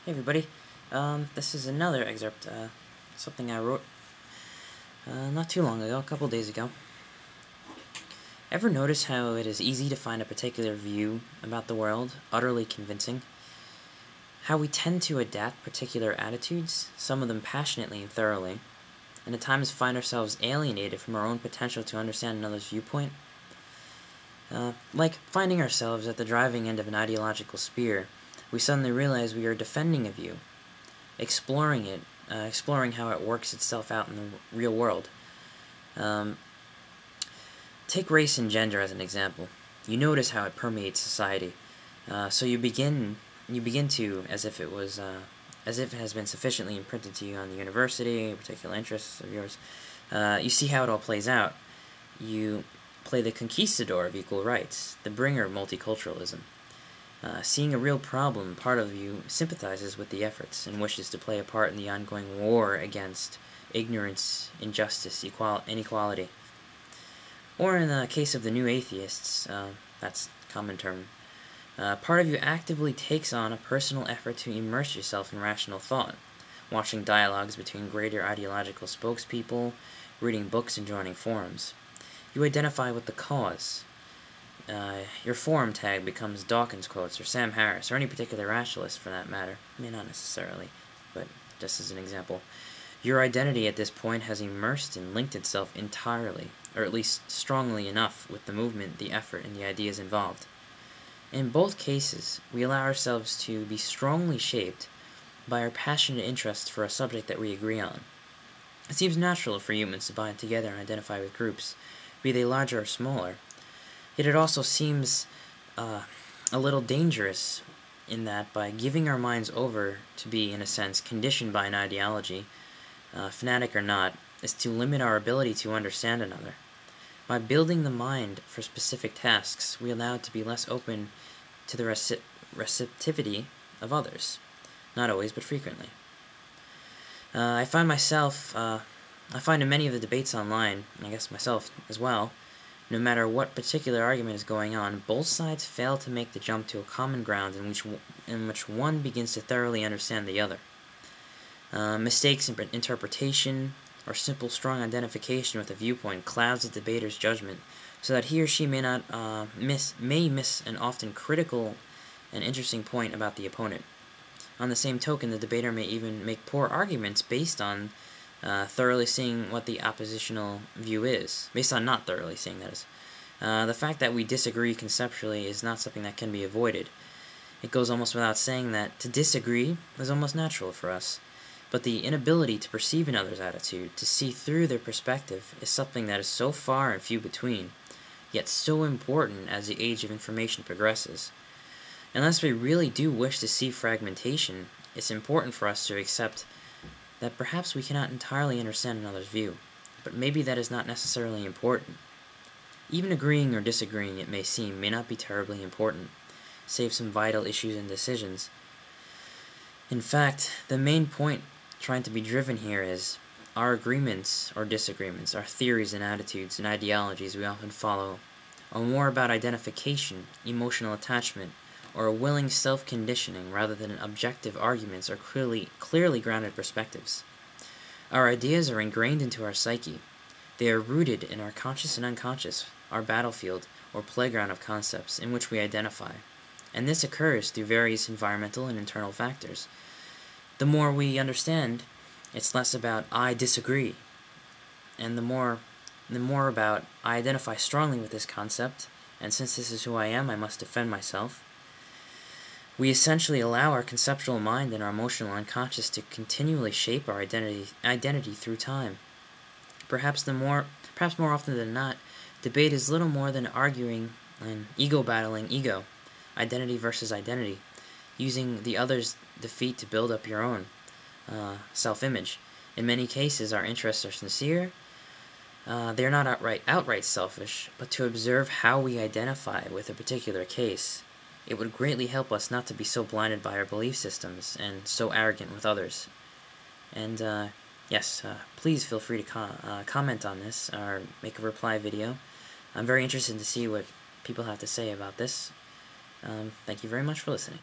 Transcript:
Hey everybody, this is another excerpt, something I wrote, not too long ago, a couple days ago. Ever notice how it is easy to find a particular view about the world utterly convincing? How we tend to adapt particular attitudes, some of them passionately and thoroughly, and at times find ourselves alienated from our own potential to understand another's viewpoint? Like finding ourselves at the driving end of an ideological spear, we suddenly realize we are defending a view, exploring it, exploring how it works itself out in the real world. Take race and gender as an example. You notice how it permeates society. So you begin to, as if it has been sufficiently imprinted to you on the university, particular interests of yours. You see how it all plays out. You play the conquistador of equal rights, the bringer of multiculturalism. Seeing a real problem, part of you sympathizes with the efforts and wishes to play a part in the ongoing war against ignorance, injustice, inequality. Or in the case of the new atheists, that's a common term, part of you actively takes on a personal effort to immerse yourself in rational thought, watching dialogues between greater ideological spokespeople, reading books and joining forums. You identify with the cause. Your forum tag becomes Dawkins quotes or Sam Harris or any particular rationalist for that matter. I mean, not necessarily, but just as an example. Your identity at this point has immersed and linked itself entirely, or at least strongly enough, with the movement, the effort, and the ideas involved. In both cases, we allow ourselves to be strongly shaped by our passionate interest for a subject that we agree on. It seems natural for humans to bind together and identify with groups, be they larger or smaller. Yet it also seems a little dangerous in that by giving our minds over to be, in a sense, conditioned by an ideology, fanatic or not, is to limit our ability to understand another. By building the mind for specific tasks, we allow it to be less open to the receptivity of others. Not always, but frequently. I find in many of the debates online, and I guess myself as well, no matter what particular argument is going on, both sides fail to make the jump to a common ground in which one begins to thoroughly understand the other. Mistakes in interpretation or simple strong identification with a viewpoint clouds the debater's judgment, so that he or she may miss an often critical and interesting point about the opponent. On the same token, the debater may even make poor arguments based on thoroughly seeing what the oppositional view is, based on not thoroughly seeing that is. The fact that we disagree conceptually is not something that can be avoided. It goes almost without saying that to disagree is almost natural for us, but the inability to perceive another's attitude, to see through their perspective, is something that is so far and few between, yet so important as the age of information progresses. Unless we really do wish to see fragmentation, it's important for us to accept that perhaps we cannot entirely understand another's view, but maybe that is not necessarily important. Even agreeing or disagreeing, it may seem, may not be terribly important, save some vital issues and decisions. In fact, the main point trying to be driven here is our agreements or disagreements, our theories and attitudes and ideologies we often follow, are more about identification, emotional attachment, or a willing self-conditioning rather than objective arguments or clearly grounded perspectives. Our ideas are ingrained into our psyche. They are rooted in our conscious and unconscious, our battlefield or playground of concepts in which we identify, and this occurs through various environmental and internal factors. The more we understand, it's less about I disagree, and the more about I identify strongly with this concept, and since this is who I am, I must defend myself. We essentially allow our conceptual mind and our emotional unconscious to continually shape our identity through time. Perhaps more often than not, debate is little more than arguing and ego battling ego, identity versus identity, using the other's defeat to build up your own self-image. In many cases, our interests are sincere. They are not outright selfish, but to observe how we identify with a particular case. It would greatly help us not to be so blinded by our belief systems and so arrogant with others. And, yes, please feel free to comment on this or make a reply video. I'm very interested to see what people have to say about this. Thank you very much for listening.